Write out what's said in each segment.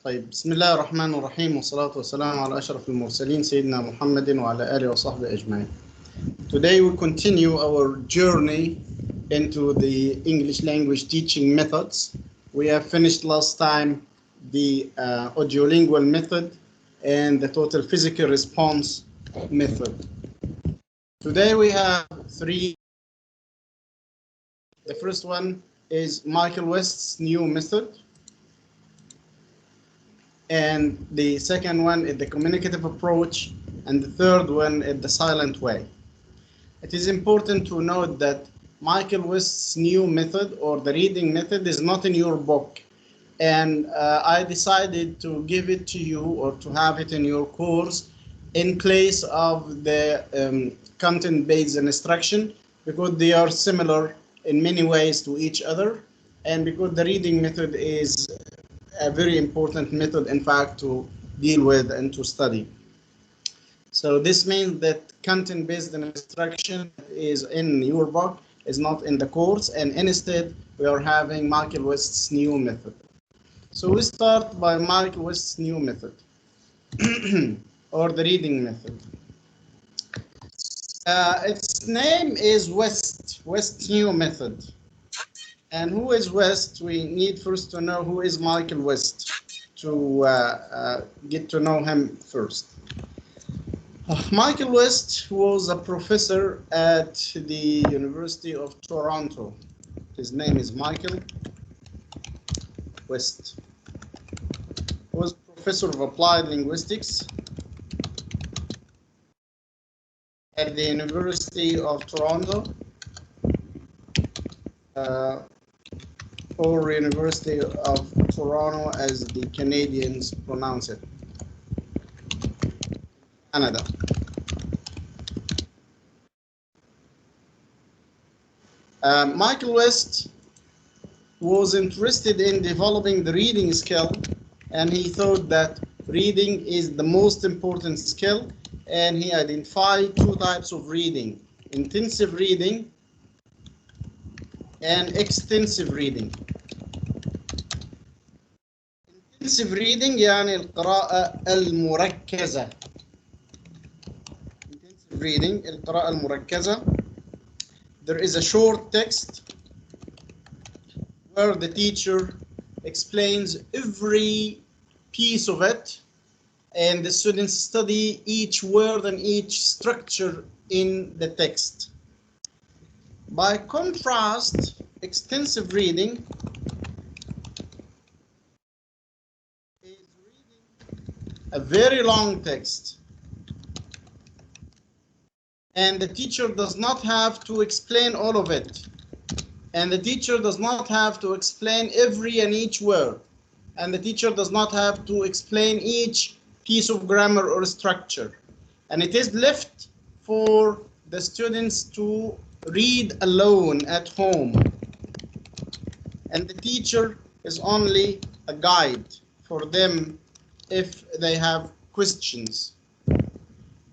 طيب بسم الله الرحمن الرحيم والصلاة والسلام على أشرف المرسلين سيدنا محمد وعلى آله وصحبه أجمعين. Today we continue our journey into the English language teaching methods. We have finished last time the audiolingual method and the total physical response method. Today we have three. The first one is Michael West's new method. And the second one is the communicative approach, and the third one is the silent way. It is important to note that Michael West's new method or the reading method is not in your book, and I decided to give it to you or to have it in your course in place of the content-based instruction, because they are similar in many ways to each other, and because the reading method is a very important method, in fact, to deal with and to study. So this means that content-based instruction is in your book, is not in the course, and instead we are having Michael West's new method. So we start by Michael West's new method, or the reading method. Its name is West's new method. And who is West? We need first to know who is Michael West to get to know him first. Michael West was a professor at the University of Toronto. His name is Michael West. He was professor of applied linguistics at the University of Toronto. Or University of Toronto, as the Canadians pronounce it, Canada. Michael West was interested in developing the reading skill, and he thought that reading is the most important skill, and he identified two types of reading: intensive reading and extensive reading. Intensive reading يعني القراءة المركزة. Intensive reading القراءة المركزة. There is a short text where the teacher explains every piece of it, and the students study each word and each structure in the text. By contrast, extensive reading is reading a very long text, and the teacher does not have to explain all of it, and the teacher does not have to explain every and each word, and the teacher does not have to explain each piece of grammar or structure, and it is left for the students to read alone at home, and the teacher is only a guide for them if they have questions.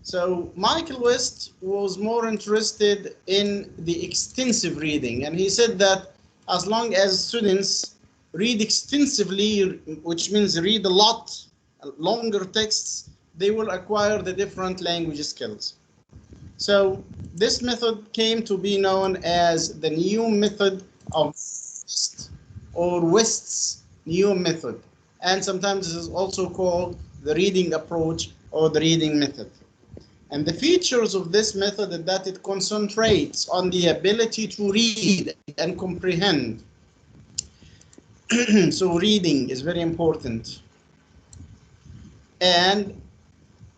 So Michael West was more interested in the extensive reading, and he said that as long as students read extensively, which means read a lot, longer texts, they will acquire the different language skills. So this method came to be known as the new method of West, or West's new method. And sometimes it is also called the reading approach or the reading method. And the features of this method is that it concentrates on the ability to read and comprehend. So reading is very important. And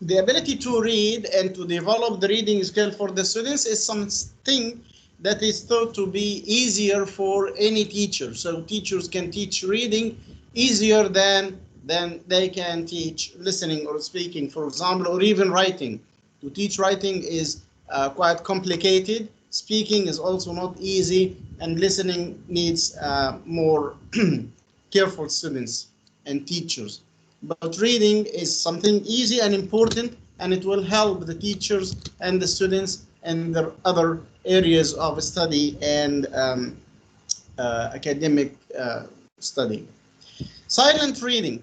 the ability to read and to develop the reading skill for the students is something that is thought to be easier for any teacher. So teachers can teach reading easier than they can teach listening or speaking, for example, or even writing. To teach writing is quite complicated. Speaking is also not easy, and listening needs more careful students and teachers. But reading is something easy and important, and it will help the teachers and the students in their other areas of study and academic study. Silent reading.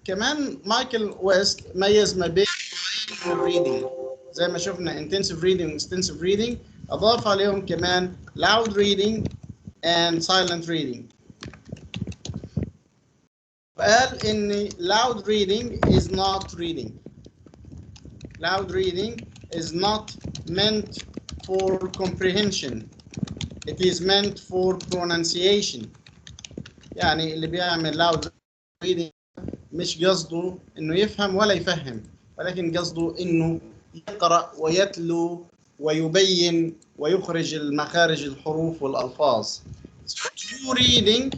كمان مايكل ويست ميز ما بين الريدنج، زي ما شفنا intensive reading و extensive reading، أضاف عليهم كمان loud reading and silent reading. قال إن loud reading is not reading. Loud reading is not meant for comprehension. It is meant for pronunciation. يعني اللي بيعمل loud reading مش قصده إنه يفهم ولا يفهم، ولكن قصده إنه يقرأ ويتلو ويبين ويخرج المخارج الحروف والألفاظ. So true reading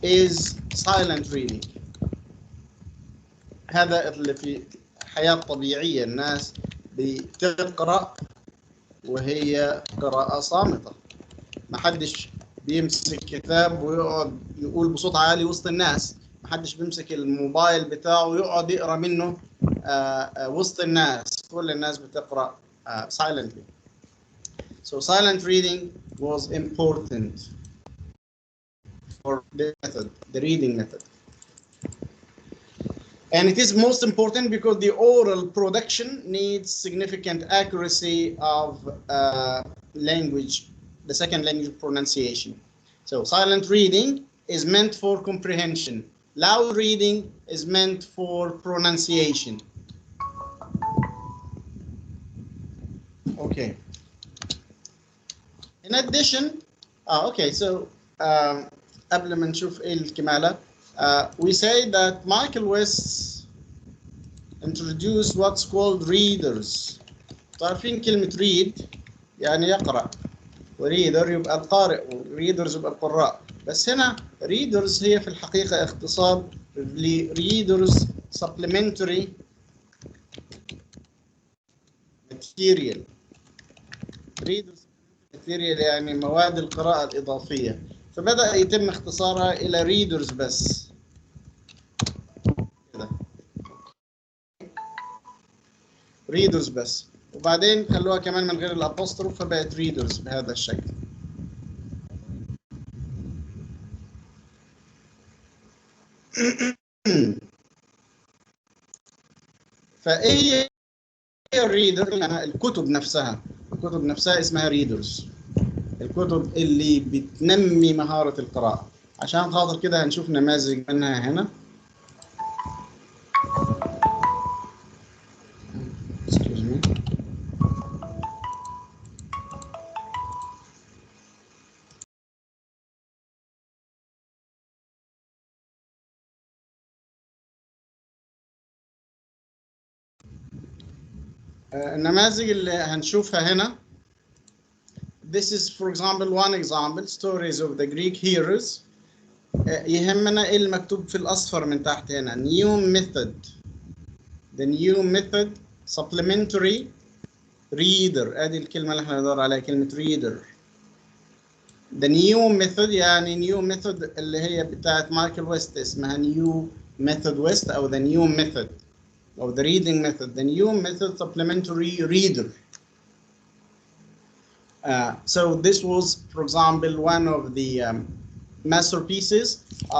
is silent reading. هذا اللي في حياة طبيعية الناس بتقرأ وهي قراءة صامتة. ما حدش بيمسك كتاب ويقعد يقول بصوت عالي وسط الناس، ما حدش بيمسك الموبايل بتاعه ويقعد يقرأ منه وسط الناس. كل الناس بتقرأ silently. So silent reading was important for the method, the reading method. And it is most important because the oral production needs significant accuracy of language, the second language pronunciation. So silent reading is meant for comprehension. Loud reading is meant for pronunciation. Okay. In addition, okay, so قبل ما نشوف ايه الكمالة, we say that Michael West introduced what's called readers. تعرفين كلمة read يعني يقرأ، وريدر يبقى القارئ، وريدرز يبقى القراء. بس هنا readers هي في الحقيقة اختصار ل readers supplementary material. readers material يعني مواد القراءة الإضافية، فبدأ يتم اختصارها إلى readers بس كده، readers بس، وبعدين خلوها كمان من غير الأبوستروف فبقت readers بهذا الشكل. فإيه الريدر؟ يعني الكتب نفسها اسمها readers. الكتب اللي بتنمي مهارة القراءة. عشان خاطر كده هنشوف نماذج منها هنا. Excuse me. النماذج اللي هنشوفها هنا. This is for example one example, stories of the Greek heroes. يهمنا ايه المكتوب في الأصفر من تحت هنا. New method. The new method supplementary reader. ادي الكلمة اللي احنا ندور عليها، كلمة reader. The new method يعني new method اللي هي بتاعت مايكل ويست اسمها new method West أو the new method of the reading method. The new method supplementary reader. So this was, for example, one of the masterpieces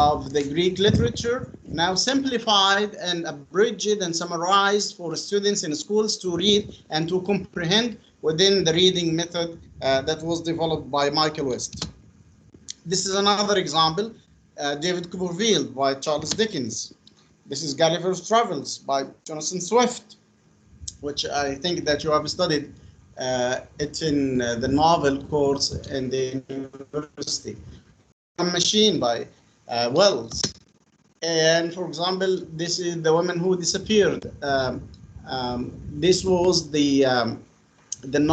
of the Greek literature, now simplified and abridged and summarized for students in schools to read and to comprehend within the reading method that was developed by Michael West. This is another example, David Copperfield by Charles Dickens. This is Gulliver's Travels by Jonathan Swift, which I think that you have studied it in the novel course in the university. Machine by Wells. And for example, this is The Woman Who Disappeared. This was the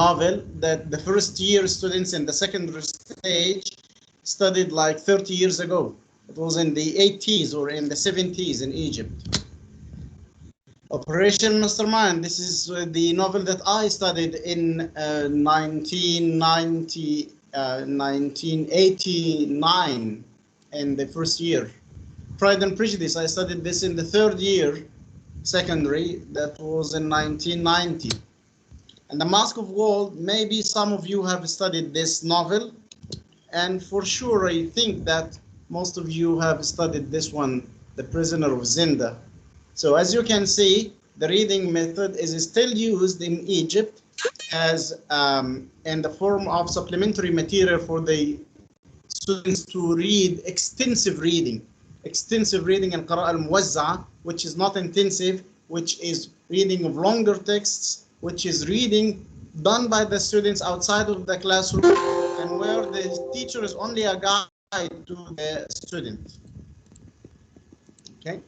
novel that the first year students in the secondary stage studied like 30 years ago. It was in the 80s or in the 70s in Egypt. Operation Mastermind. This is the novel that I studied in 1989 in the first year. Pride and Prejudice, I studied this in the third year secondary, that was in 1990. And The Mask of Gold, maybe some of you have studied this novel, and for sure I think that most of you have studied this one the prisoner of Zinda. So as you can see, the reading method is still used in Egypt as in the form of supplementary material for the students to read extensive reading القراءة الموزعة, which is not intensive, which is reading of longer texts, which is reading done by the students outside of the classroom, and where the teacher is only a guide to the student. Okay.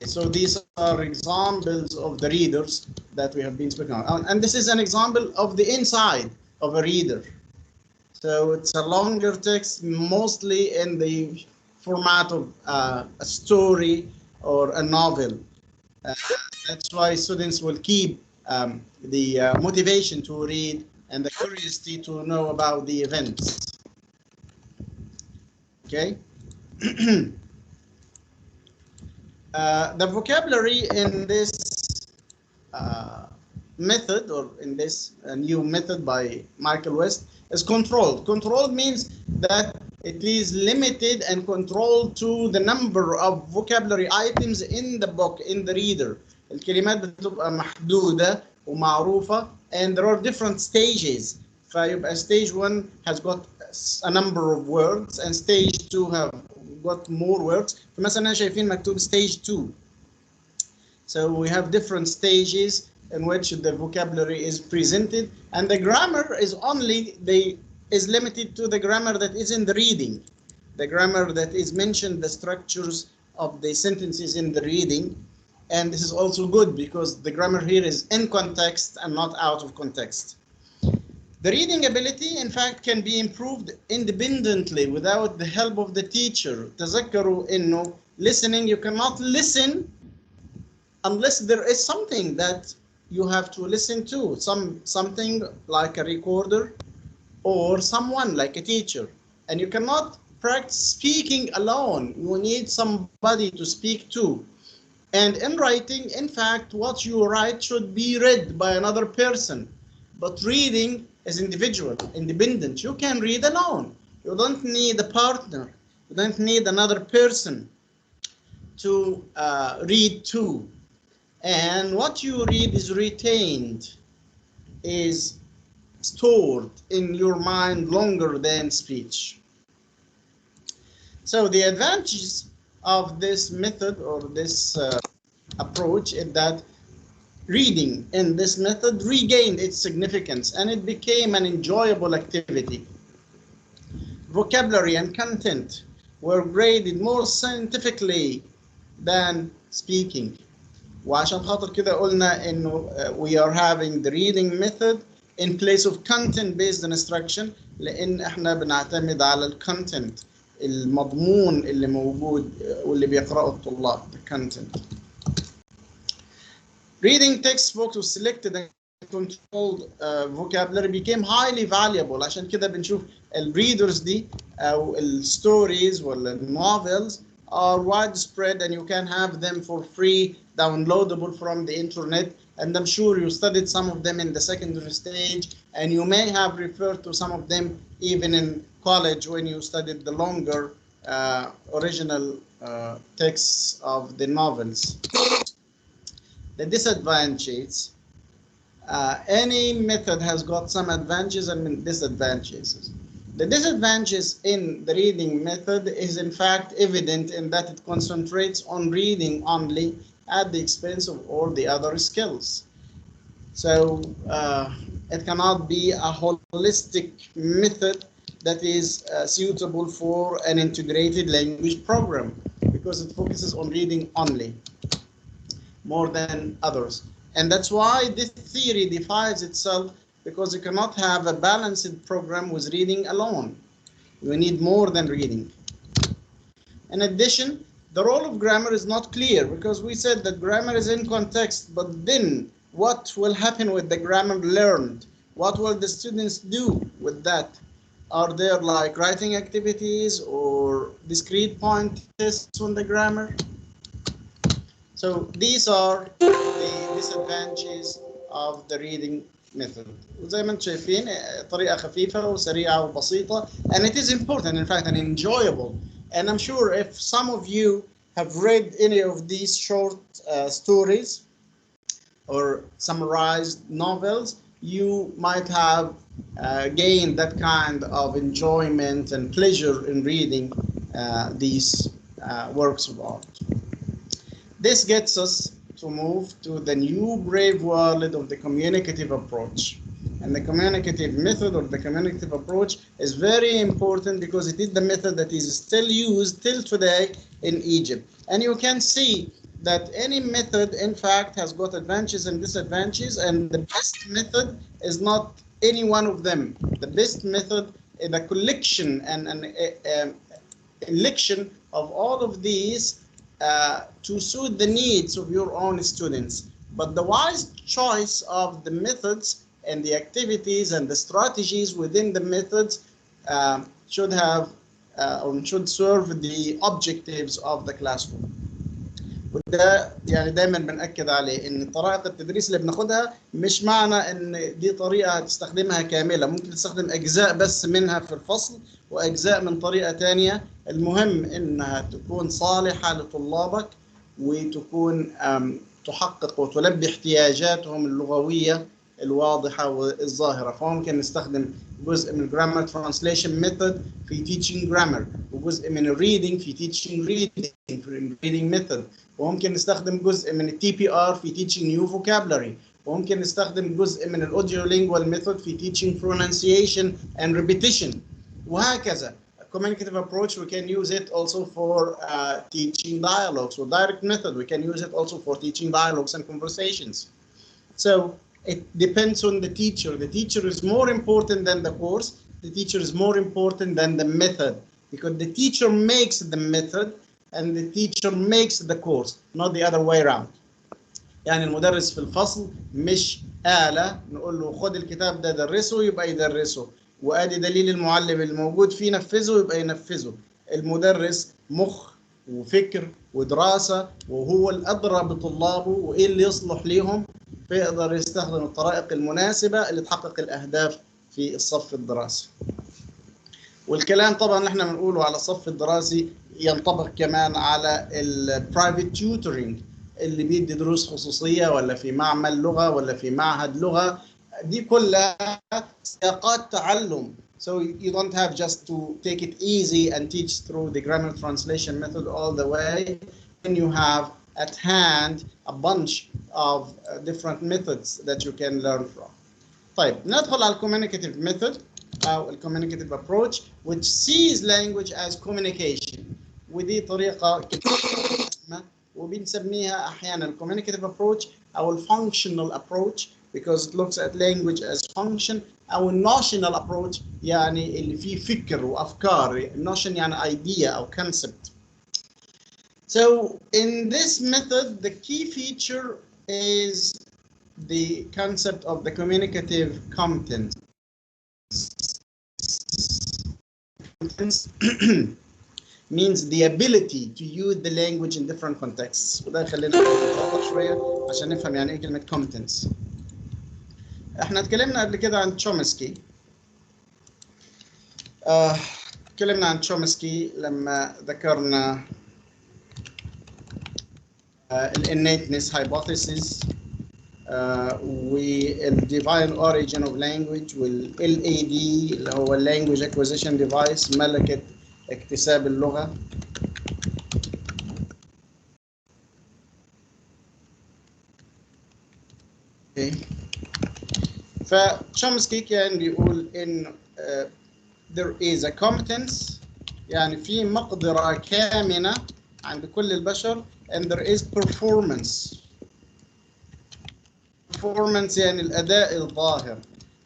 So these are examples of the readers that we have been speaking on. And this is an example of the inside of a reader. So it's a longer text, mostly in the format of a story or a novel. That's why students will keep the motivation to read and the curiosity to know about the events. Okay. The vocabulary in this method, or in this new method by Michael West, is controlled. Controlled means that it is limited and controlled to the number of vocabulary items in the book, in the reader. الكلمات بتبقى محدودة ومعروفة, and there are different stages. فيبقى stage 1 has got a number of words, and stage 2 have got more words. فمثلا شايفين مكتوب stage 2. So we have different stages in which the vocabulary is presented, and the grammar is limited to the grammar that is in the reading, the grammar that is mentioned, the structures of the sentences in the reading. And this is also good because the grammar here is in context and not out of context. The reading ability, in fact, can be improved independently without the help of the teacher. تذكروا إنه listening, you cannot listen unless there is something that you have to listen to, something like a recorder or someone like a teacher. And you cannot practice speaking alone. You need somebody to speak to. And in writing, in fact, what you write should be read by another person. But reading is individual, independent. You can read alone. You don't need a partner. You don't need another person to read to. And what you read is retained, is stored in your mind longer than speech. So the advantages of this method or this approach is that reading in this method regained its significance and it became an enjoyable activity. Vocabulary and content were graded more scientifically than speaking. وعشان خاطر كده قلنا إنه we are having the reading method in place of content-based instruction, لأن إحنا بنعتمد على الكونتنت، المضمون اللي موجود واللي بيقرأه الطلاب، the content. Reading textbooks with selected and controlled vocabulary became highly valuable. عشان كده بنشوف الريدرز دي أو الستوريز ولا novels are widespread and you can have them for free, downloadable from the internet. And I'm sure you studied some of them in the secondary stage, and you may have referred to some of them even in college when you studied the longer original texts of the novels. The disadvantages. Any method has got some advantages and disadvantages. The disadvantages in the reading method is in fact evident in that it concentrates on reading only at the expense of all the other skills. So it cannot be a holistic method that is suitable for an integrated language program because it focuses on reading only more than others. And that's why this theory defies itself, because you cannot have a balanced program with reading alone. You need more than reading. In addition, the role of grammar is not clear because we said that grammar is in context, but then what will happen with the grammar learned? What will the students do with that? Are there like writing activities or discrete point tests on the grammar? So these are the disadvantages of the reading method. وزي ما انتم شايفين طريقة خفيفة وسريعة وبسيطة, and it is important, in fact, and enjoyable. And I'm sure if some of you have read any of these short stories or summarized novels, you might have gained that kind of enjoyment and pleasure in reading these works of art. This gets us to move to the new brave world of the communicative approach. And the communicative method or the communicative approach is very important because it is the method that is still used till today in Egypt. And you can see that any method, in fact, has got advantages and disadvantages, and the best method is not any one of them. The best method is a collection and an election of all of these to suit the needs of your own students. But the wise choice of the methods and the activities and the strategies within the methods should have or should serve the objectives of the classroom. وده يعني دايما بنأكد عليه ان طريقة التدريس اللي بناخدها مش معنى ان دي طريقة هتستخدمها كاملة، ممكن تستخدم اجزاء بس منها في الفصل واجزاء من طريقة تانية. المهم انها تكون صالحة لطلابك وتكون تحقق وتلبي احتياجاتهم اللغوية الواضحة والظاهرة. فممكن نستخدم جزء من grammar translation method في teaching grammar، وجزء من reading في teaching reading method، وممكن نستخدم جزء من TPR في teaching new vocabulary، وممكن نستخدم جزء من audio lingual method في teaching pronunciation and repetition، وهكذا. Communicative approach, we can use it also for teaching dialogues, or direct method, we can use it also for teaching dialogues and conversations. So it depends on the teacher. The teacher is more important than the course. The teacher is more important than the method, because the teacher makes the method and the teacher makes the course, not the other way around. يعني المدرس في الفصل مش آلة نقول له خد الكتاب ده درسه يبقى يدرسه، وادي دليل المعلم الموجود فيه نفذه يبقى ينفذه. المدرس مخ وفكر ودراسة، وهو الأدرى بطلابه وإيه اللي يصلح ليهم، فيقدر يستخدم الطرائق المناسبة اللي تحقق الأهداف في الصف الدراسي. والكلام طبعا اللي احنا بنقوله على الصف الدراسي ينطبق كمان على البرايفت تيوتورينج اللي بيدي دروس خصوصية ولا في معمل لغة ولا في معهد لغة. دي كلها سياقات تعلم. So you don't have just to take it easy and teach through the grammar translation method all the way, when you have at hand a bunch of different methods that you can learn from. طيب ندخل على communicative method أو communicative approach which sees language as communication. ودي طريقة وبنسميها أحيانا communicative approach أو functional approach, because it looks at language as function، أو notional approach يعني اللي فيه فكر وأفكار. notion يعني idea أو concept. So in this method, the key feature is the concept of the communicative competence. Means the ability to use the language in different contexts. وده خلينا نتطور شوية عشان نفهم يعني إيه كلمة competence. احنا اتكلمنا قبل كده عن تشومسكي. اتكلمنا عن تشومسكي لما ذكرنا الانيتنس hypothesis والديفاين origin of language والLAD اللي هو language acquisition device ملكة اكتساب اللغة. فتشومسكي كان بيقول إن there is a competence يعني في مقدرة كامنة عند كل البشر and there is performance. performance يعني الأداء الظاهر.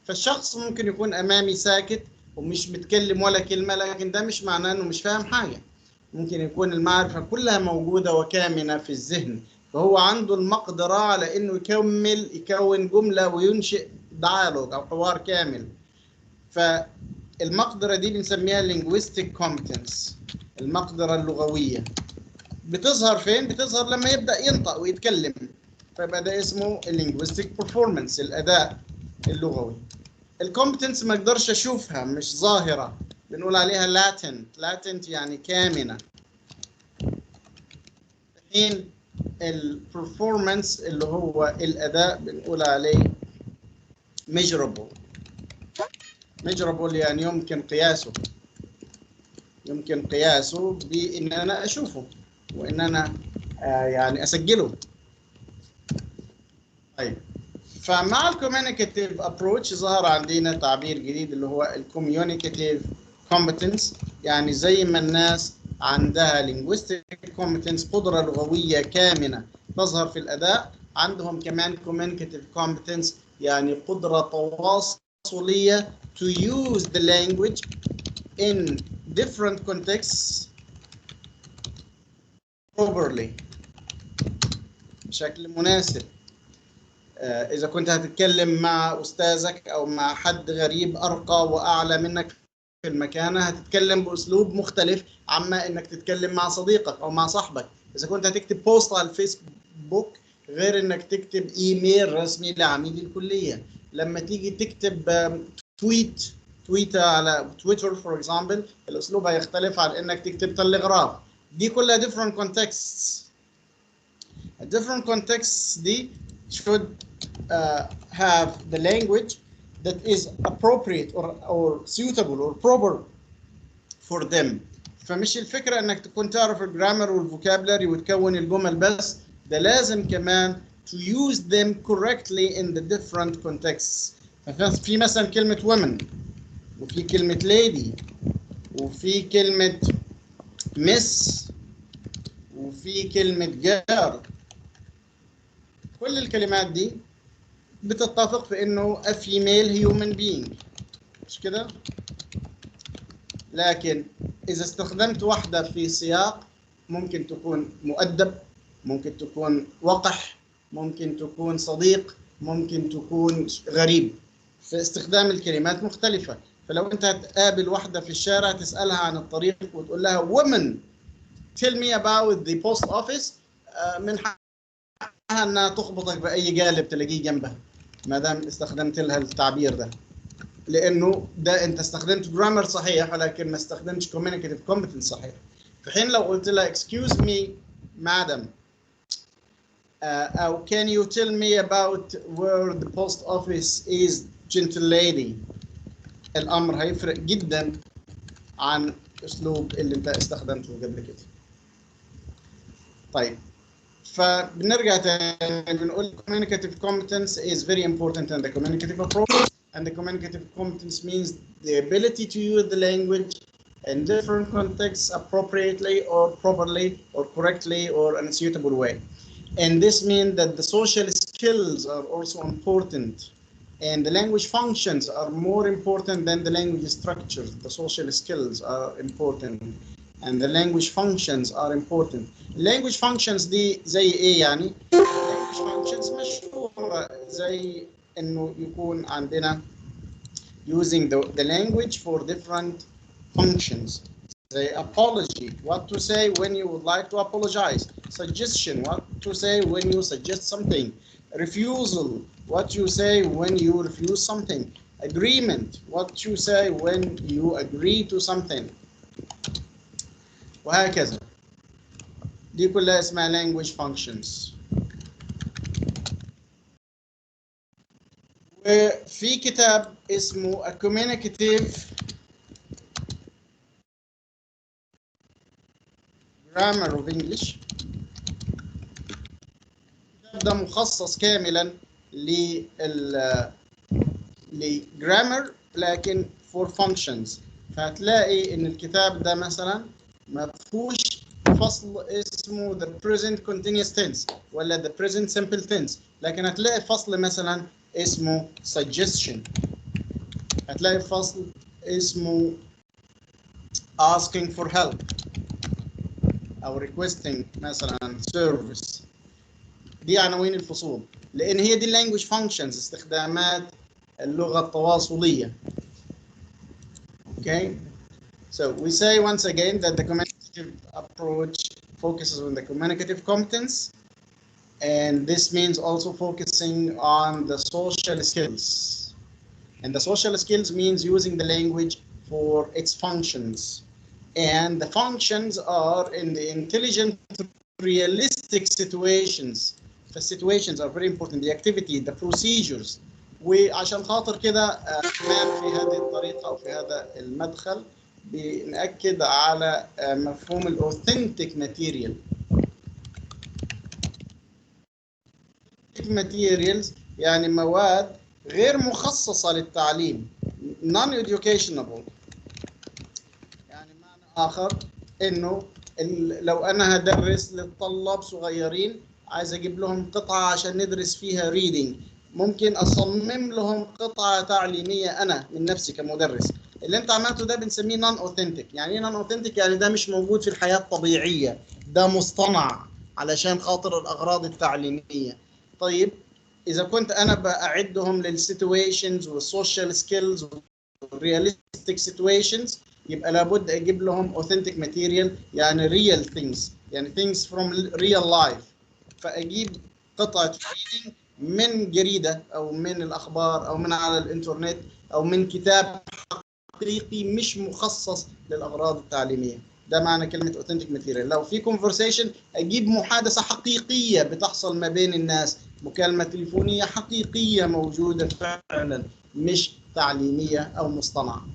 فالشخص ممكن يكون أمامي ساكت ومش متكلم ولا كلمة، لكن ده مش معناه إنه مش فاهم حاجة. ممكن يكون المعرفة كلها موجودة وكامنة في الذهن، فهو عنده المقدرة على إنه يكون جملة وينشئ dialogue أو حوار كامل. فالمقدرة دي بنسميها linguistic competence، المقدرة اللغوية. بتظهر فين؟ بتظهر لما يبدأ ينطق ويتكلم، فيبقى ده اسمه linguistic performance، الأداء اللغوي. الكومبتنس ما اقدرش اشوفها، مش ظاهرة، بنقول عليها latent يعني كامنة. حين البرفورمانس اللي هو الأداء بنقول عليه measurable يعني يمكن قياسه بإن أنا أشوفه وإن أنا يعني أسجله. طيب، فمع الكوميونيكاتيف ابروتش ظهر عندنا تعبير جديد اللي هو الكوميونيكاتيف كومبتنس. يعني زي ما الناس عندها linguistic competence قدرة لغوية كامنة تظهر في الأداء، عندهم كمان communicative competence يعني قدرة تواصلية to use the language in different contexts properly بشكل مناسب. إذا كنت هتتكلم مع أستاذك أو مع حد غريب أرقى وأعلى منك في المكانة، هتتكلم بأسلوب مختلف عما إنك تتكلم مع صديقك أو مع صاحبك. إذا كنت هتكتب بوست على الفيسبوك غير إنك تكتب إيميل رسمي لعميد الكلية. لما تيجي تكتب تويت على تويتر فور اكزامبل، الأسلوب هيختلف عن إنك تكتب تلغراف. دي كلها different contexts. different contexts دي should have the language that is appropriate or suitable or proper for them. فمش الفكرة انك تكون تعرف الجرامر والفوكابلري وتكون الجمل بس، ده لازم كمان to use them correctly in the different contexts. في مثلا كلمة women، وفي كلمة lady، وفي كلمة miss، وفي كلمة girl. كل الكلمات دي بتتفق في انه a female human being، مش كده؟ لكن اذا استخدمت واحدة في سياق ممكن تكون مؤدب، ممكن تكون وقح، ممكن تكون صديق، ممكن تكون غريب. فاستخدام الكلمات مختلفة. فلو انت هتقابل واحدة في الشارع تسألها عن الطريق وتقول لها woman tell me about the post office، من حقها انها تخبطك بأي قالب تلاقيه جنبها ما دام استخدمت لها التعبير ده، لانه ده انت استخدمت جرامر صحيح ولكن ما استخدمتش كوميونيكاتيف كومبتنس صحيح. في حين لو قلت لها excuse me madam او can you tell me about where the post office is gentle lady، الامر هيفرق جدا عن اسلوب اللي انت استخدمته قبل كده. طيب، فبنرجع تاني بنقول communicative competence is very important in the communicative approach. And the communicative competence means the ability to use the language in different contexts appropriately or properly or correctly or in a suitable way. And this means that the social skills are also important, and the language functions are more important than the language structures. The social skills are important and the language functions are important. Language functions دي زي ايه يعني؟ language functions مشهورة زي انه يكون عندنا using the language for different functions. Say apology, what to say when you would like to apologize. Suggestion, what to say when you suggest something. Refusal, what you say when you refuse something. Agreement, what you say when you agree to something. وهكذا. دي كلها اسمها language functions. وفي كتاب اسمه A Communicative Grammar of English. الكتاب ده مخصص كاملا للجرامر لكن for functions. فهتلاقي ان الكتاب ده مثلا ما فيهوش فصل اسمه the present continuous tense ولا the present simple tense، لكن هتلاقي فصل مثلا اسمه suggestion، هتلاقي فصل اسمه asking for help او requesting مثلا service. دي عناوين الفصول لان هي دي language functions، استخدامات اللغة التواصلية. Okay, so we say once again that the communicative approach focuses on the communicative competence, and this means also focusing on the social skills. And the social skills means using the language for its functions. And the functions are in the intelligent, realistic situations. The situations are very important, the activity, the procedures. وعشان خاطر كده كمان في هذه الطريقة أو في هذا المدخل بنأكد على مفهوم الأوثنتيك ماتيريال. materials يعني مواد غير مخصصة للتعليم non-educational. يعني معنى آخر إنه لو أنا هدرس للطلاب صغيرين عايز أجيب لهم قطعة عشان ندرس فيها reading، ممكن أصمم لهم قطعة تعليمية أنا من نفسي كمدرس. اللي أنت عملته ده بنسميه non-authentic. يعني إيه non-authentic؟ يعني ده مش موجود في الحياة الطبيعية، ده مصطنع علشان خاطر الأغراض التعليمية. طيب إذا كنت أنا بأعدهم للسيتويشنز والسوشيال سكيلز والرياليستيك سيتويشنز، يبقى لابد أجيب لهم authentic material، يعني real things، يعني things from real life. فأجيب قطعة reading من جريدة أو من الأخبار أو من على الإنترنت أو من كتاب حقيقي مش مخصص للأغراض التعليمية. ده معنى كلمة authentic material. لو في conversation أجيب محادثة حقيقية بتحصل ما بين الناس، مكالمة تليفونية حقيقية موجودة فعلا مش تعليمية أو مصطنعة.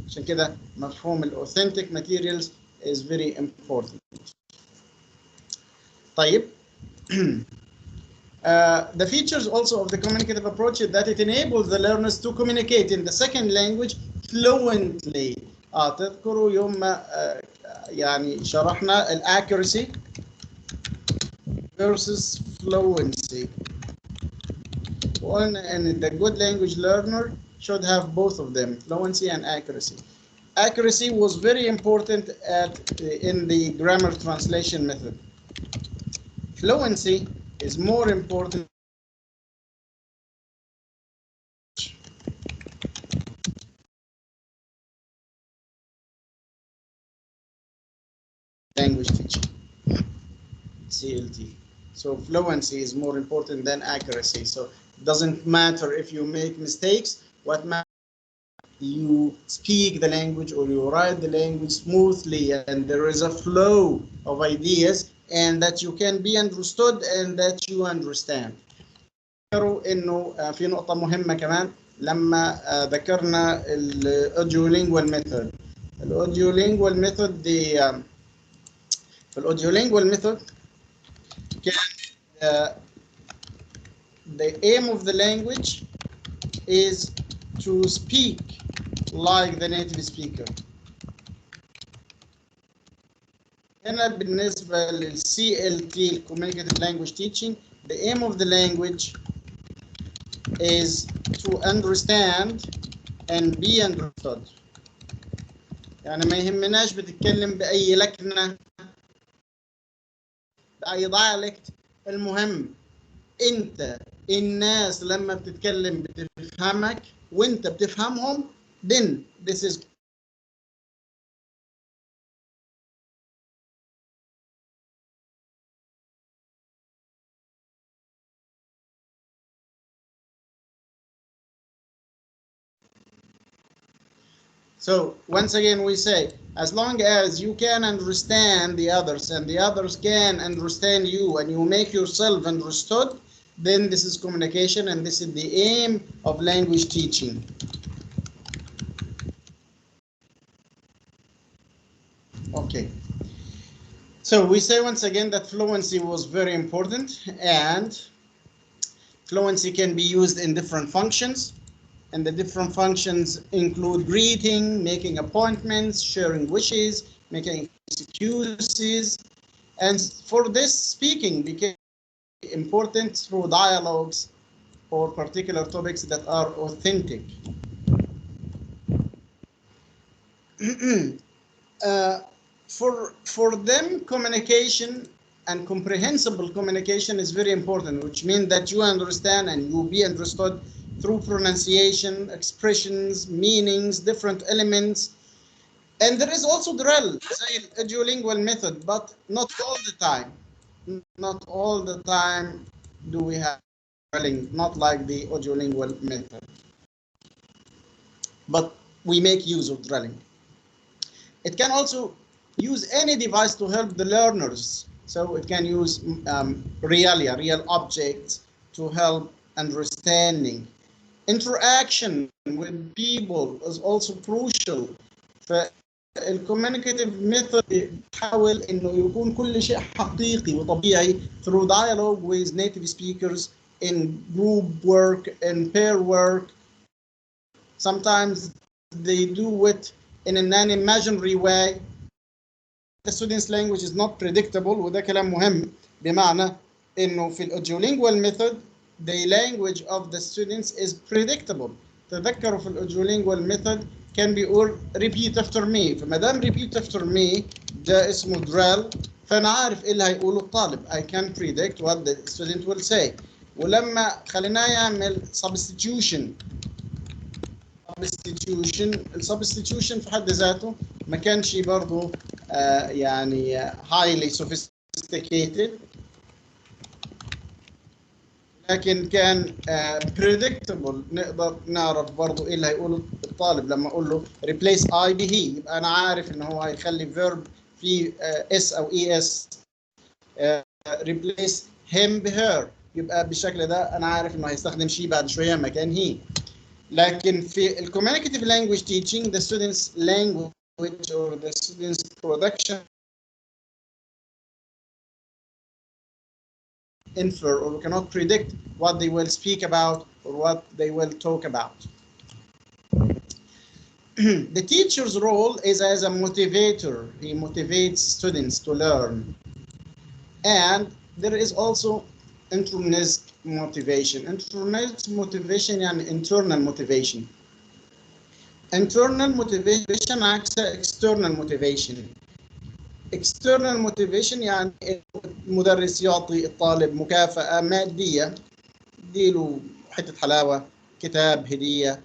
عشان كده مفهوم authentic materials is very important. طيب the features also of the communicative approach is that it enables the learners to communicate in the second language fluently. تذكروا يوم ما يعني شرحنا accuracy versus fluency. And the good language learner should have both of them, fluency and accuracy. Accuracy was very important in the grammar translation method. Fluency is more important language teaching, CLT. So fluency is more important than accuracy. So it doesn't matter if you make mistakes. What matters you speak the language or you write the language smoothly and there is a flow of ideas and that you can be understood and that you understand. إنه في نقطة مهمة كمان لما ذكرنا الأوديولينجوال ميثود. الأوديولينجوال ميثود دي في الأوديولينجوال ميثود كان the aim of the language is to speak like the native speaker. هنا بالنسبة لل CLT Communicative Language Teaching, the aim of the language is to understand and be understood. يعني ما يهمناش بتتكلم بأي لكنة بأي dialect، المهم أنت الناس لما بتتكلم بتفهمك وأنت بتفهمهم، then this is So once again we say, as long as you can understand the others and the others can understand you and you make yourself understood, then this is communication and this is the aim of language teaching. Okay. So we say once again that fluency was very important, and fluency can be used in different functions. And the different functions include greeting, making appointments, sharing wishes, making excuses. And for this, speaking became important through dialogues or particular topics that are authentic. For them, communication and comprehensible communication is very important, which means that you understand and you be understood through pronunciation, expressions, meanings, different elements. And there is also drill, say duolingual method, but not all the time. Not all the time do we have drilling, not like the audiolingual method. But we make use of drilling. It can also use any device to help the learners. So it can use real objects to help understanding. Interaction with people is also crucial. فالcommunicative method بيحاول انه يكون كل شيء حقيقي وطبيعي through dialogue with native speakers in group work, in pair work. Sometimes they do it in an unimaginary way. The student's language is not predictable, وده كلام مهم، بمعنى انه في الاوديولينجوال method the language of the students is predictable. تذكروا في الاوديولينجوال method كان بيقول repeat after me، فما دام repeat after me ده اسمه drill، فانا عارف ايه اللي هيقوله الطالب. I can predict what the student will say. ولما خليناه يعمل substitution السبستيتيوشن في حد ذاته ما كانش برضه يعني highly sophisticated، لكن كان predictable. نقدر نعرف برضه ايه اللي هيقوله الطالب. لما اقول له replace I ب he يبقى انا عارف ان هو هيخلي verb في s او es. replace him ب her يبقى بالشكل ده انا عارف انه هيستخدم she بعد شويه مكان he. لكن في communicative language teaching the students language or the students production infer or we cannot predict what they will speak about or what they will talk about. The teacher's role is as a motivator. He motivates students to learn. And there is also intrinsic motivation. Intrinsic motivation يعني internal motivation. Internal motivation عكس external motivation. External motivation يعني المدرس يعطي الطالب مكافأة مادية، يديله حتة حلاوة، كتاب، هدية،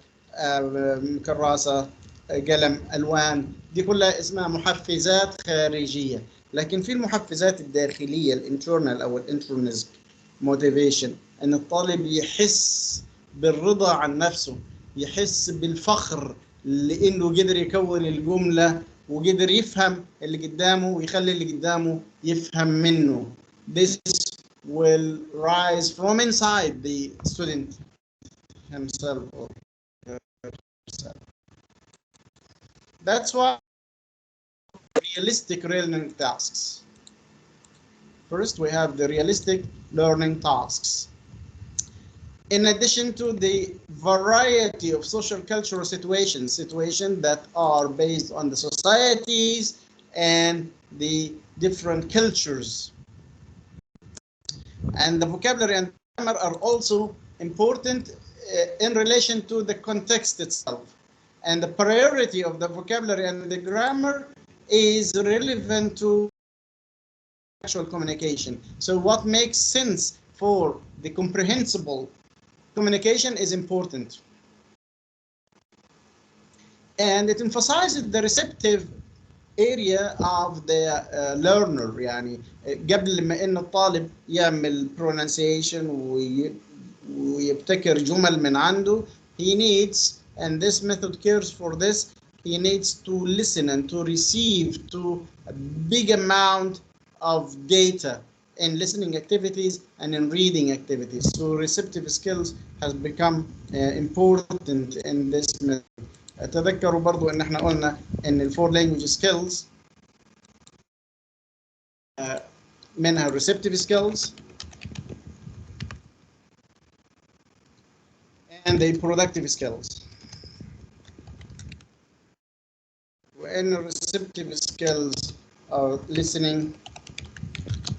كراسة، قلم، ألوان، دي كلها اسمها محفزات خارجية. لكن في المحفزات الداخلية الانترنال أو الانترنسك موتيفيشن، أن الطالب يحس بالرضا عن نفسه، يحس بالفخر لأنه قدر يكون الجملة وقدر يفهم اللي قدامه ويخلي اللي قدامه يفهم منه. This will rise from inside the student himself or herself. That's why realistic learning tasks. First, we have the realistic learning tasks. In addition to the variety of social cultural situations that are based on the societies and the different cultures. And the vocabulary and grammar are also important in relation to the context itself. And the priority of the vocabulary and the grammar is relevant to actual communication. So what makes sense for the comprehensible communication is important. And it emphasizes the receptive area of the learner. يعني قبل ما ان الطالب يعمل pronunciation ويبتكر جمل من عنده, he needs, and this method cares for this, he needs to listen and to receive to a big amount of data in listening activities and in reading activities. So receptive skills has become important in this method. تذكروا برضو ان احنا قلنا ان الفور language skills منها receptive skills and the productive skills. وان receptive skills are listening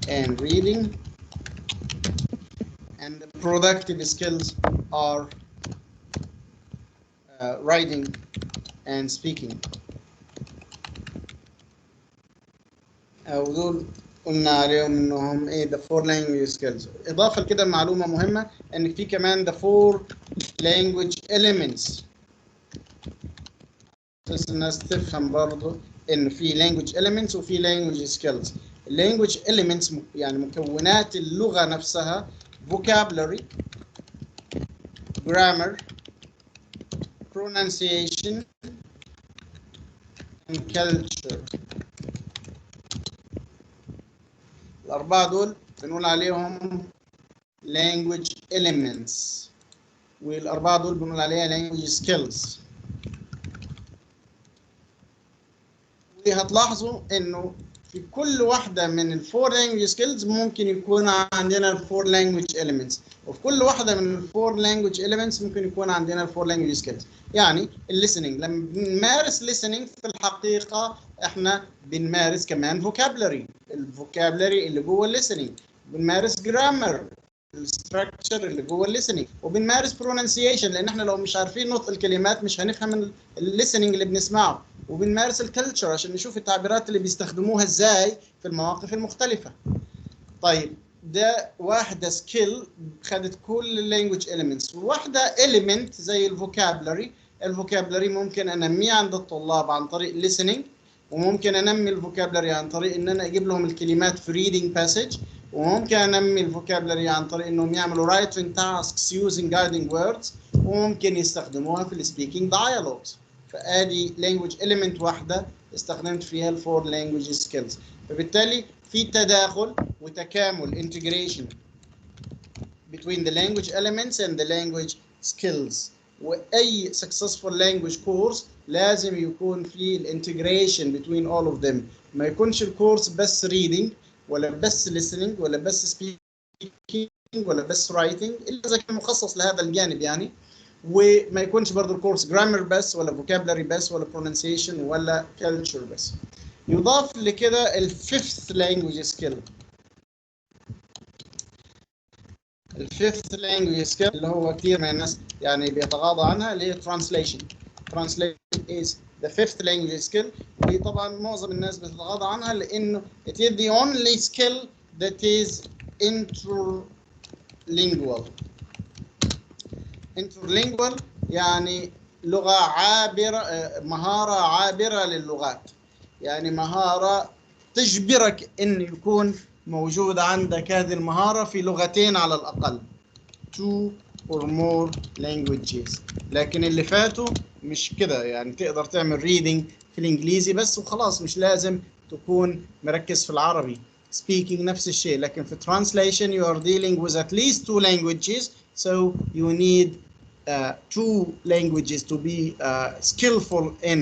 and reading, and the productive skills are writing and speaking. ودول قلنا عليهم انهم ايه the four language skills. اضافه لكده معلومه مهمه ان في كمان the four language elements. بس الناس تفهم برضه ان في language elements وفي language skills. language elements يعني مكونات اللغه نفسها vocabulary, grammar, pronunciation, culture. الأربعة دول بنقول عليهم language elements، والأربعة دول بنقول عليها language skills. وهتلاحظوا إنه في كل واحدة من الفور language skills ممكن يكون عندنا الفور language elements، وفي كل واحدة من الفور language elements ممكن يكون عندنا الفور language skills. يعني listening، لما بنمارس listening في الحقيقة احنا بنمارس كمان vocabulary، الفوكابلري اللي جوه listening. بنمارس grammar، الستراكشر اللي جوه الليسننج. وبنمارس برونانسيشن، لان احنا لو مش عارفين نطق الكلمات مش هنفهم الليسننج اللي بنسمعه. وبنمارس الكلتشر عشان نشوف التعبيرات اللي بيستخدموها ازاي في المواقف المختلفه. طيب ده واحده سكيل خدت كل اللانجوج اليمنتس، وواحده اليمنت زي الفوكابلري. الفوكابلري ممكن انميه عند الطلاب عن طريق listening، وممكن انمي الفوكابلري عن طريق ان انا اجيب لهم الكلمات في reading passage، وممكن انمي الفوكابلري عن طريق انهم يعملوا writing tasks using guiding words، وممكن يستخدموها في السبيكينج dialogues. فادي language element واحده استخدمت فيها الفور language skills. فبالتالي في تداخل وتكامل integration between the language elements and the language skills. واي successful language course لازم يكون فيه الانتجريشن between all of them. ما يكونش الكورس بس reading ولا بس listening ولا بس speaking ولا بس writing، الا اذا كان مخصص لهذا الجانب يعني. وما يكونش برضه الكورس grammar بس ولا vocabulary بس ولا pronunciation ولا culture بس. يضاف لكده الفيفث language skill. الفيفث لانجوج سكيل اللي هو كثير من الناس يعني بيتغاضى عنها، اللي هي translation. Translation is the fifth language skill. وطبعا معظم الناس بتتغاضى عنها لانه it is the only skill that is interlingual. Interlingual يعني لغة عابرة، مهارة عابرة للغات، يعني مهارة تجبرك ان يكون موجود عندك هذه المهارة في لغتين على الأقل. 2 or more languages. لكن اللي فاتوا مش كده، يعني تقدر تعمل reading في الإنجليزي بس وخلاص، مش لازم تكون مركز في العربي. Speaking نفس الشيء، لكن في translation you are dealing with at least 2 languages, so you need 2 languages to be skillful in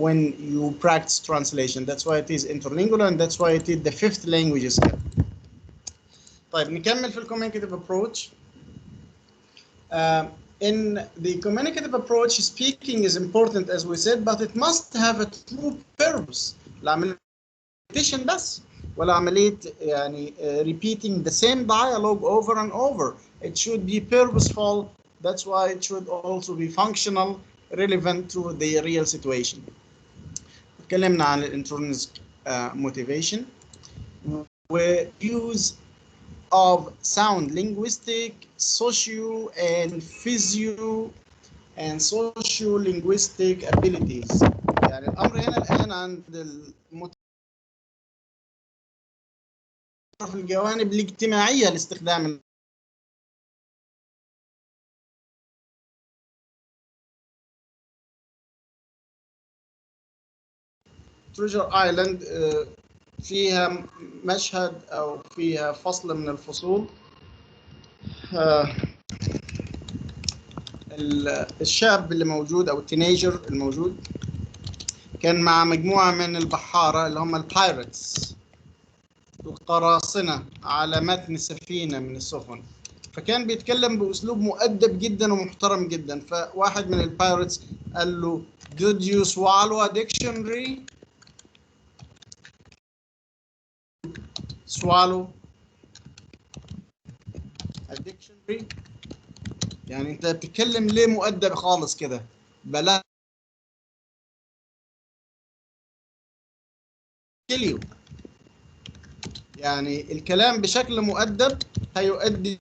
when you practice translation. That's why it is interlingual, and that's why it is the fifth language skill. طيب نكمل في communicative approach. In the communicative approach, speaking is important as we said, but it must have a true purpose. العملية بس ولا عملية يعني repeating the same dialogue over and over. It should be purposeful. That's why it should also be functional, relevant to the real situation. اتكلمنا عن intrinsic motivation وuse of sound, linguistic, socio and physio and socio-linguistic abilities. يعني الأمر هنا الآن عند في الجوانب الاجتماعية لاستخدام تريجر ايلاند. فيها مشهد أو فيها فصل من الفصول الشاب اللي موجود أو التينيجر الموجود كان مع مجموعة من البحارة اللي هم البايرتس، القراصنة على متن سفينة من السفن. فكان بيتكلم بأسلوب مؤدب جدا ومحترم جدا. فواحد من البايرتس قال له Did you swallow a dictionary? Swallow a dictionary يعني انت بتتكلم ليه مؤدب خالص كده؟ بلا كليو، يعني الكلام بشكل مؤدب هيؤدي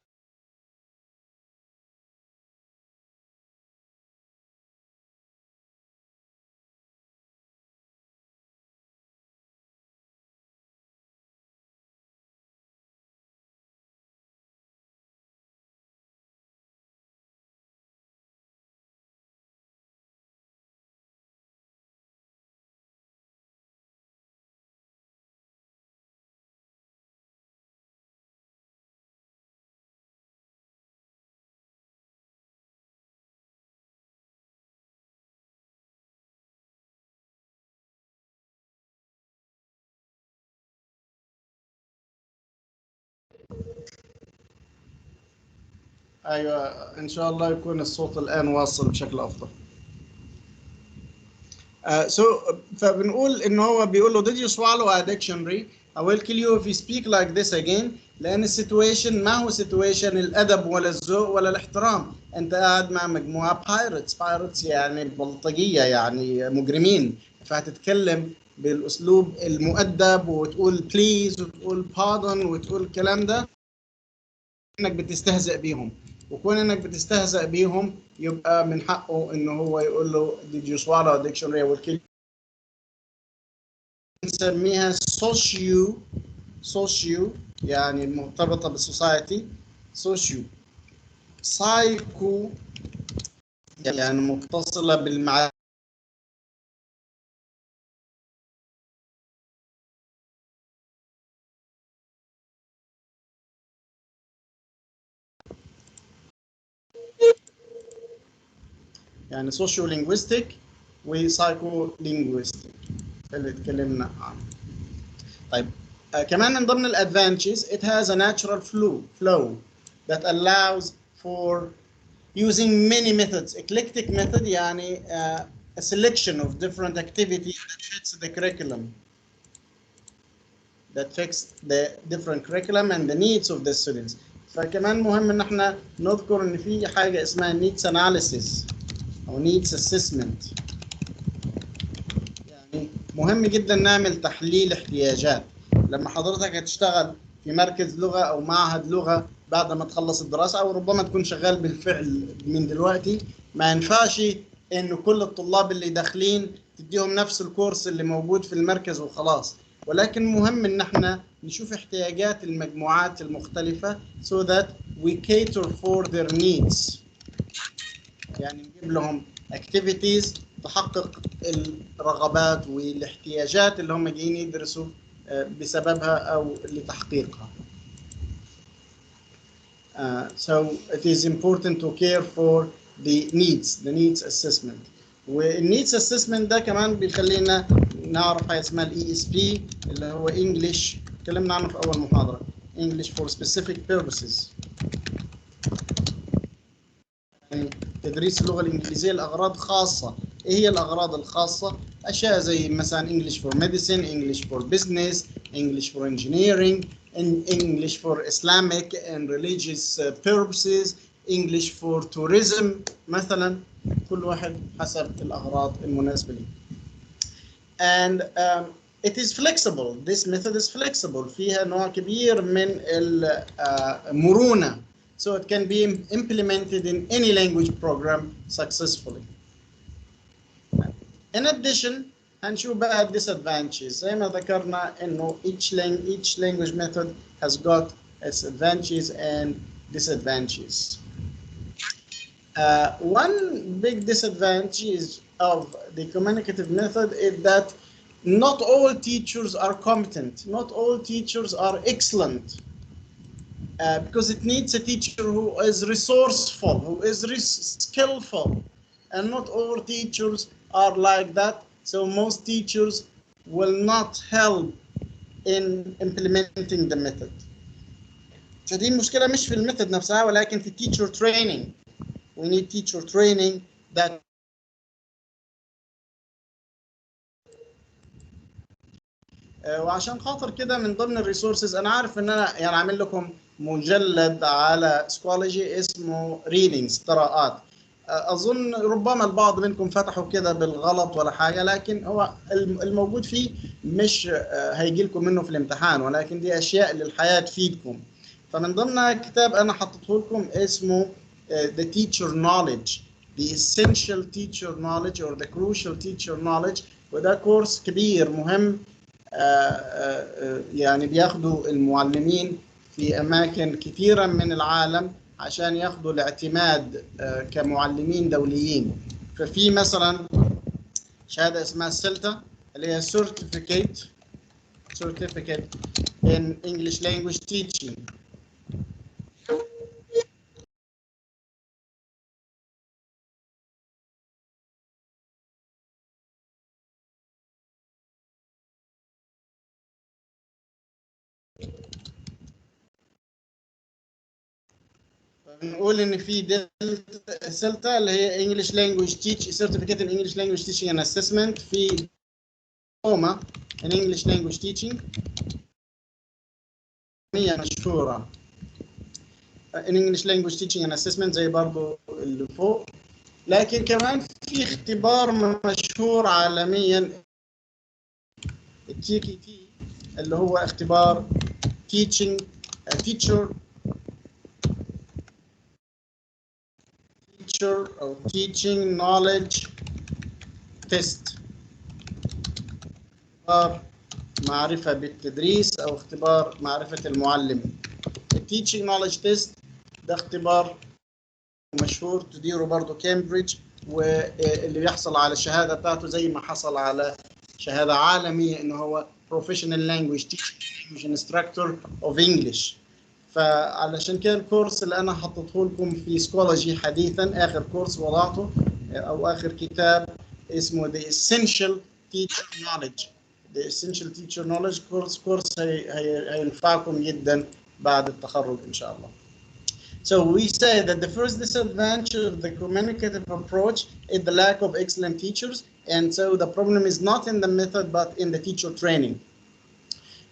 ايوه ان شاء الله يكون الصوت الان واصل بشكل افضل. So فبنقول ان هو بيقول له did you swallow a dictionary? I will kill you if you speak like this again. لان السيتويشن ما هو سيتويشن الادب ولا الذوق ولا الاحترام. انت قاعد مع مجموعه بايرتس يعني بلطجيه يعني مجرمين، فهتتكلم بالاسلوب المؤدب وتقول بليز وتقول pardon وتقول الكلام ده انك بتستهزئ بيهم. وكون انك بتستهزئ بيهم يبقى من حقه ان هو يقول له did you swallow a dictionary والكلمه نسميها سوشيو يعني مرتبطه بالسوسايتي. سوشيو سايكو يعني متصله بالمعرفه. يعني سوشيو لينغويستيك وسايكو لينغويستيك اللي اتكلمنا عنه. طيب كمان من ضمن الادفانتجز it has a natural flow that allows for using many methods. Eclectic method يعني a selection of different activities that fits the curriculum, that fits the different curriculum and the needs of the students. فكمان مهم ان احنا نذكر ان في حاجه اسمها needs analysis او needs assessment. يعني مهم جدا نعمل تحليل احتياجات. لما حضرتك هتشتغل في مركز لغة أو معهد لغة بعد ما تخلص الدراسة أو ربما تكون شغال بالفعل من دلوقتي، ما ينفعش إن كل الطلاب اللي داخلين تديهم نفس الكورس اللي موجود في المركز وخلاص، ولكن مهم إن احنا نشوف احتياجات المجموعات المختلفة so that we cater for their needs. يعني نجيب لهم activities تحقق الرغبات والاحتياجات اللي هم جايين يدرسوا بسببها أو لتحقيقها. So it is important to care for the needs assessment. والneeds assessment ده كمان بيخلينا نعرف حاجة اسمها ESP اللي هو English، اتكلمنا عنه في أول محاضرة. English for specific purposes. يعني تدريس اللغة الإنجليزية لأغراض خاصة. إيه هي الأغراض الخاصة؟ أشياء زي مثلا English for medicine, English for business, English for engineering, English for Islamic and religious purposes, English for tourism مثلا. كل واحد حسب الأغراض المناسبة ليه. And it is flexible. This method is flexible. فيها نوع كبير من المرونة. So it can be implemented in any language program successfully. In addition, هنشوف بقى disadvantages. زي ما ذكرنا إنه each language method has got its advantages and disadvantages. One big disadvantage of the communicative method is that not all teachers are competent. Not all teachers are excellent. Because it needs a teacher who is resourceful, who is skillful, and not all teachers are like that. So most teachers will not help in implementing the method. فدي المشكلة مش في الميثود نفسها ولكن في teacher training. We need teacher training that وعشان خاطر كده من ضمن الريسورسز انا عارف ان انا يعني عامل لكم مجلد على سكولوجي اسمه ريدنجز قراءات. اظن ربما البعض منكم فتحوا كده بالغلط ولا حاجه، لكن هو الموجود فيه مش هيجي لكم منه في الامتحان، ولكن دي اشياء للحياه تفيدكم. فمن ضمن كتاب انا حطيته لكم اسمه The Teacher Knowledge, The Essential Teacher Knowledge or The Crucial Teacher Knowledge. وده كورس كبير مهم يعني بياخدوا المعلمين في أماكن كثيرة من العالم عشان ياخدوا الاعتماد كمعلمين دوليين. ففي مثلا شهادة اسمها سلتا اللي هي Certificate in English Language Teaching. نقول ان في سلتا اللي هي English Language Teach Certificate in English Language Teaching and Assessment، في diploma in English Language Teaching مشهورة in English Language Teaching and Assessment زي برضو اللي فوق. لكن كمان في اختبار مشهور عالميا TKT اللي هو اختبار Teacher أو Teaching Knowledge Test، اختبار معرفة بالتدريس أو اختبار معرفة المعلم. Teaching Knowledge Test ده اختبار مشهور تديره برضه كامبريدج، واللي بيحصل على الشهادة بتاعته زي ما حصل على شهادة عالمية إنه هو Professional Language Teacher Instructor of English. فعلشان كده الكورس اللي أنا حطيته لكم في سكولوجي حديثا، آخر كورس وضعته أو آخر كتاب اسمه The Essential Teacher Knowledge. The Essential Teacher Knowledge كورس هينفعكم جدا بعد التخرج إن شاء الله. So we say that the first disadvantage of the communicative approach is the lack of excellent teachers, and so the problem is not in the method but in the teacher training.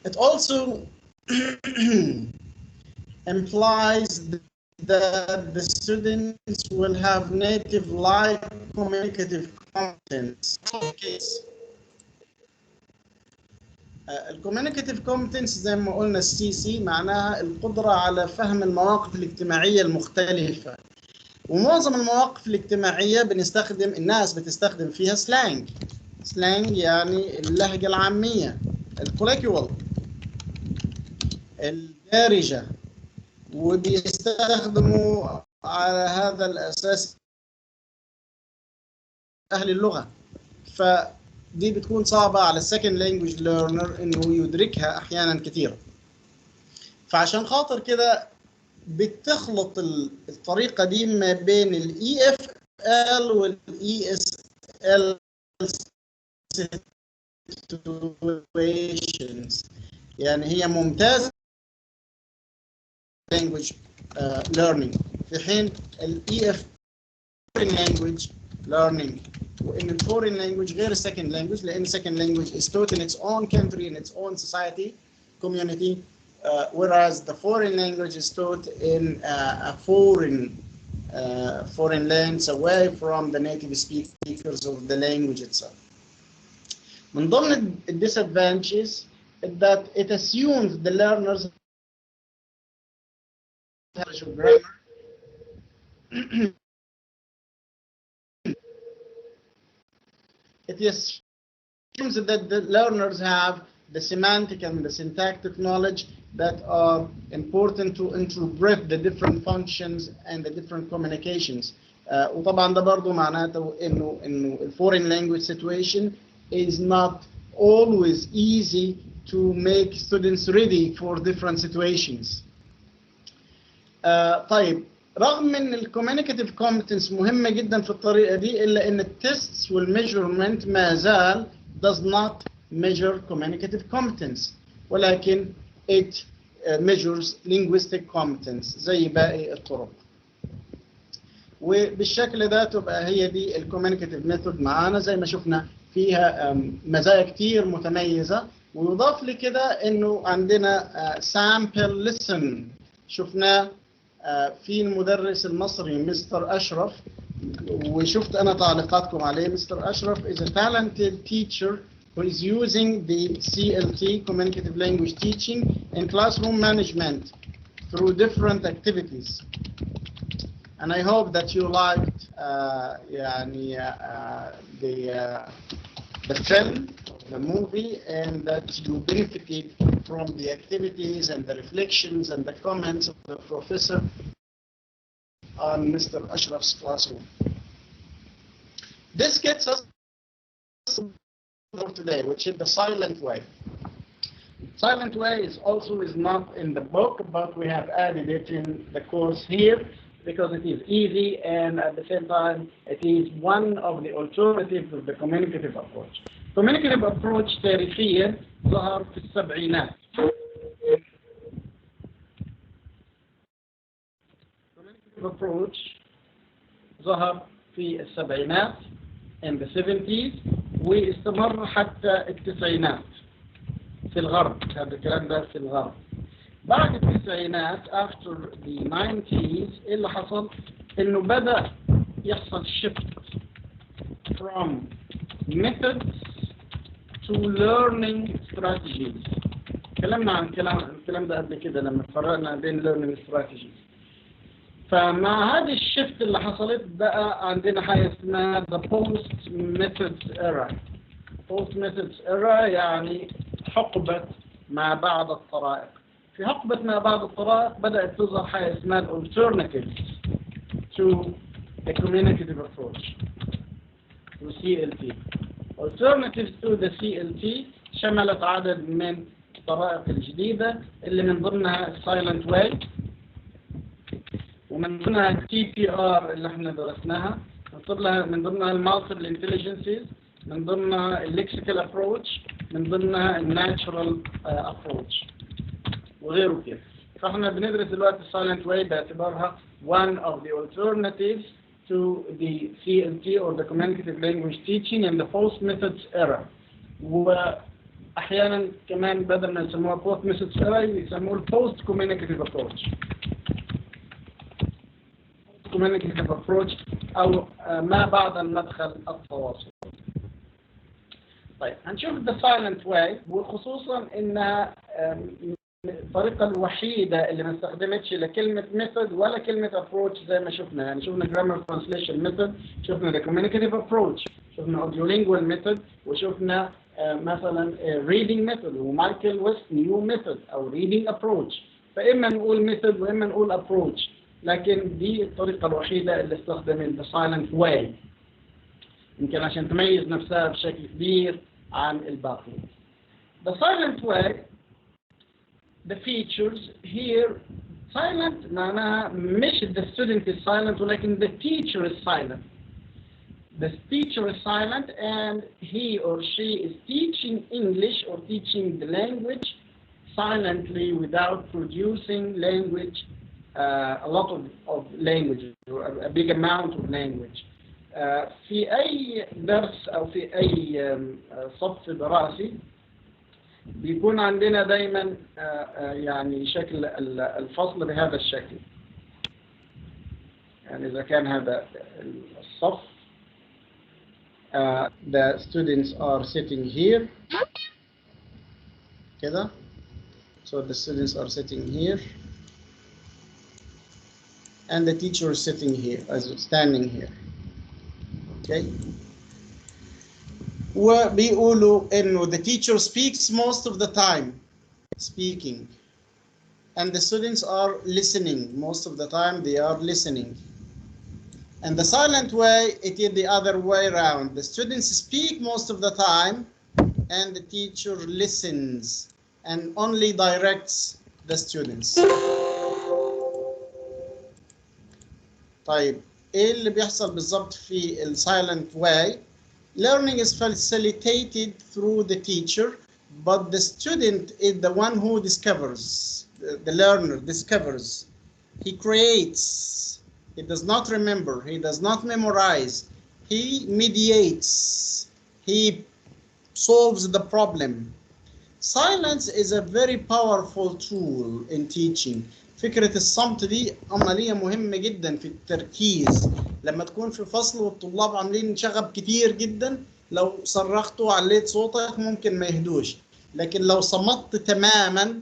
It also implies that the students will have native-like communicative competence. الكوميونيكاتيف كومبتنس زي ما قلنا السي سي معناها القدرة على فهم المواقف الاجتماعية المختلفة، ومعظم المواقف الاجتماعية الناس بتستخدم فيها سلانج يعني اللهجة العامية، الكوليكوال الدارجة، وبيستخدموا على هذا الأساس أهل اللغة. دي بتكون صعبة على السكند لانجويج ليرنر انه يدركها احيانا كثيرة. فعشان خاطر كده بتخلط الطريقة دي ما بين الاي اف ال والاي اس ال situations، يعني هي ممتازة language learning، في حين الاي اف language learning، وإن الفورين لانجويج غير السكند لانجويج، لأن السكند لانجويج is taught in its own country in its own society community, whereas the foreign language is taught in a foreign lands away from the native speakers of the language itself. من ضمن disadvantages is that it assumes the learners have grammar. It assumes that the learners have the semantic and the syntactic knowledge that are important to interpret the different functions and the different communications. وطبعا ده برضو معناته انه the foreign language situation is not always easy to make students ready for different situations. طيب، رغم ان الكوميونيكاتيف كومبتنس مهمه جدا في الطريقه دي، الا ان التيستس والميجرمنت ما زال does not measure communicative competence، ولكن it measures linguistic competence زي باقي الطرق. وبالشكل ده تبقى هي دي الكوميونيكاتيف ميثود معانا زي ما شفنا فيها مزايا كتير متميزه، ويضاف لكده انه عندنا sample listen شفناه في المدرس المصري مستر أشرف، وشفت أنا تعليقاتكم عليه. مستر أشرف is a talented teacher who is using the CLT, Communicative Language Teaching, in classroom management through different activities. And I hope that you liked the film, the movie, and that you benefited from the activities and the reflections and the comments of the professor on Mr. Ashraf's classroom. This gets us for today, which is the silent way. Silent way is not in the book, but we have added it in the course here because it is easy, and at the same time it is one of the alternatives of the communicative approach. Communicative approach تاريخيا ظهر في السبعينات. approach ظهر في السبعينات in the 70s واستمر حتى التسعينات في الغرب. هذا الكلام ده في الغرب. بعد التسعينات after the 90s إيه اللي حصل؟ إنه بدأ يحصل shift from methods to learning strategies. تكلمنا عن الكلام ده قبل كده لما فرقنا بين learning strategies. فمع هذه الشفت اللي حصلت بقى عندنا حاجة اسمها the post methods era. post methods era يعني حقبة ما بعد الطرائق. في حقبة ما بعد الطرائق بدأت تظهر حاجة اسمها alternatives to the communicative approach to CLT. alternatives to the CLT شملت عدد من الطرائق الجديدة اللي من ضمنها silent way ومن ضمنها TPR اللي احنا درسناها، من ضمنها multiple intelligences، من ضمنها lexical approach، من ضمنها natural approach وغيره كده. فاحنا بندرس دلوقتي silent way باعتبارها one of the alternatives to the CLT or the communicative language teaching in the post methods era. واحيانا كمان بدل ما يسموها post methods era يسموها post communicative approach. communicative approach أو ما بعد المدخل التواصل. طيب هنشوف the silent way وخصوصا إنها الطريقة الوحيدة اللي ما استخدمتش لا كلمة method ولا كلمة approach زي ما شفنا. يعني شفنا grammar translation method، شفنا the communicative approach، شفنا audiolingual method، وشفنا مثلا reading method ومايكل ويست new method أو reading approach. فإما نقول method وإما نقول approach، لكن دي الطريقة الوحيدة اللي استخدمت the silent way يمكن عشان تميز نفسها بشكل كبير عن الباقي. The silent way the features here silent معناها مش the student is silent ولكن the teacher is silent. The teacher is silent and he or she is teaching English or teaching the language silently without producing language a lot of language or a big amount of language. في أي درس أو في أي صف دراسي بيكون عندنا دايما يعني شكل الفصل بهذا الشكل. يعني إذا كان هذا الصف the students are sitting here كده. So the students are sitting here and the teacher is sitting here, standing here. Okay. وبيقولوا إنه the teacher speaks most of the time, speaking, and the students are listening most of the time. They are listening. And the silent way, it is the other way around. The students speak most of the time, and the teacher listens and only directs the students. طيب ايه اللي بيحصل بالضبط في ال silent way؟ Learning is facilitated through the teacher, but the student is the one who discovers. The learner discovers. He creates. He does not remember. He does not memorize. He mediates. He solves the problem. Silence is a very powerful tool in teaching. فكرة الصمت دي عملية مهمة جدا في التركيز. لما تكون في فصل والطلاب عاملين شغب كتير جدا، لو صرخت وعليت صوتك ممكن ما يهدوش، لكن لو صمت تماما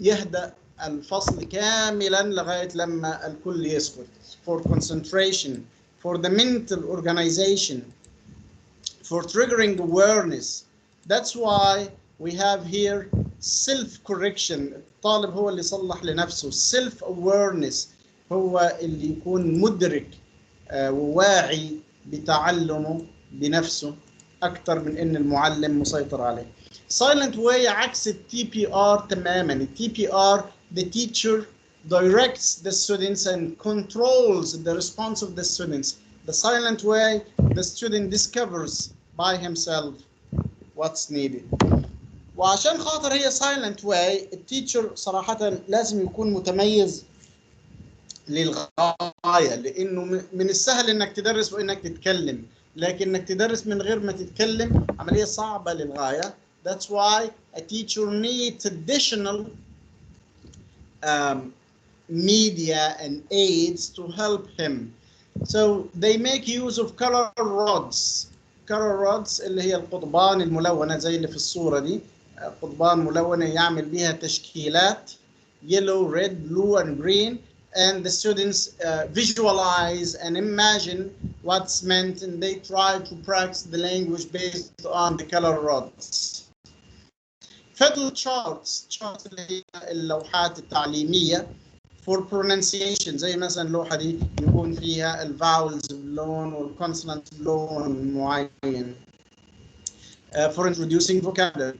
يهدأ الفصل كاملا لغاية لما الكل يسكت. For concentration, for the mental organization, for triggering awareness. That's why we have here self-correction. الطالب هو اللي يصلح لنفسه. self-awareness هو اللي يكون مدرك وواعي بتعلمه بنفسه أكثر من إن المعلم مسيطر عليه. silent way عكس TPR تماما. TPR the teacher directs the students and controls the response of the students. The silent way the student discovers by himself what's needed. وعشان خاطر هي silent way التيتشر صراحة لازم يكون متميز للغاية، لأنه من السهل إنك تدرس وإنك تتكلم، لكن إنك تدرس من غير ما تتكلم عملية صعبة للغاية. That's why a teacher needs additional media and aids to help him. So they make use of color rods. Color rods اللي هي القضبان الملونة زي اللي في الصورة دي، قضبان ملونة يعمل بها تشكيلات yellow, red, blue and green, and the students visualize and imagine what's meant, and they try to practice the language based on the color rods. Federal charts اللي هي اللوحات التعليمية for pronunciation، زي مثلا اللوحة دي يكون فيها الفاولز بلون والكونسونانت بلون معين for introducing vocabulary.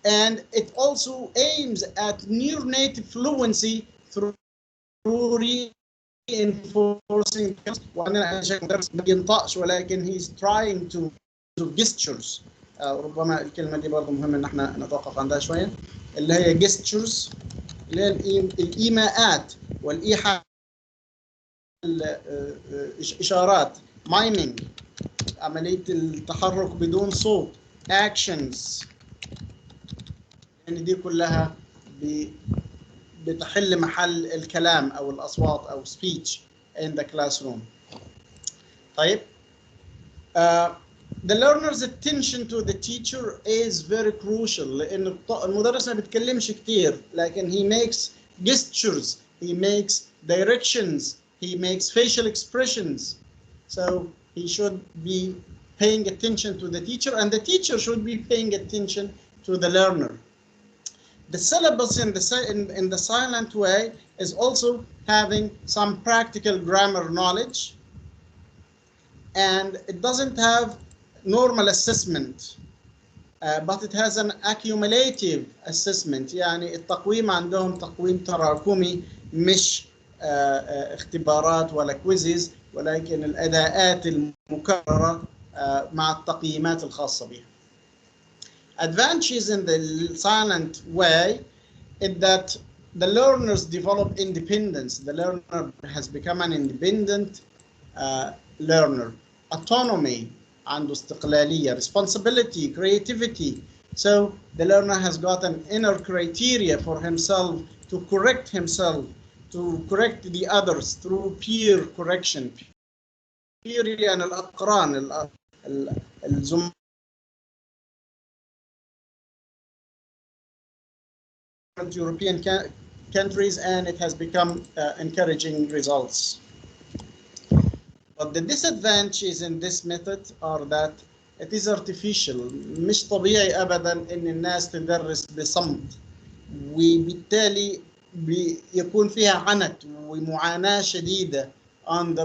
And it also aims at near native fluency through reinforcing. وأنا مدرس ما بينطقش ولكن he's trying to gestures. ربما الكلمة دي برضه مهم إن احنا نتوقف عندها شوية، اللي هي gestures اللي هي الإيماءات والإيحاء، الإشارات، miming عملية التحرك بدون صوت، actions، يعني دي كلها بتحل محل الكلام أو الأصوات أو speech in the classroom. طيب the learner's attention to the teacher is very crucial، لأن المدرس ما بيتكلمش كتير لكن he makes gestures, he makes directions, he makes facial expressions, so he should be paying attention to the teacher and the teacher should be paying attention to the learner. The syllabus in the silent way is also having some practical grammar knowledge, and it doesn't have normal assessment, but it has an accumulative assessment. يعني التقويم عندهم تقويم تراكمي، مش اختبارات ولا كويزز، ولكن الأداءات المكررة مع التقييمات الخاصة بها. Advantages in the silent way is that the learners develop independence. The learner has become an independent learner. Autonomy, عنده استقلالية, responsibility, creativity. So the learner has got an inner criteria for himself to correct himself, to correct the others through peer correction. Peer يعني الأقران، الزملاء. European countries, and it has become encouraging results. But the disadvantages in this method are that it is artificial. مش طبيعي أبداً إن الناس تدرس بصمت، وبالتالي بيكون فيها عنت ومعاناة شديدة on the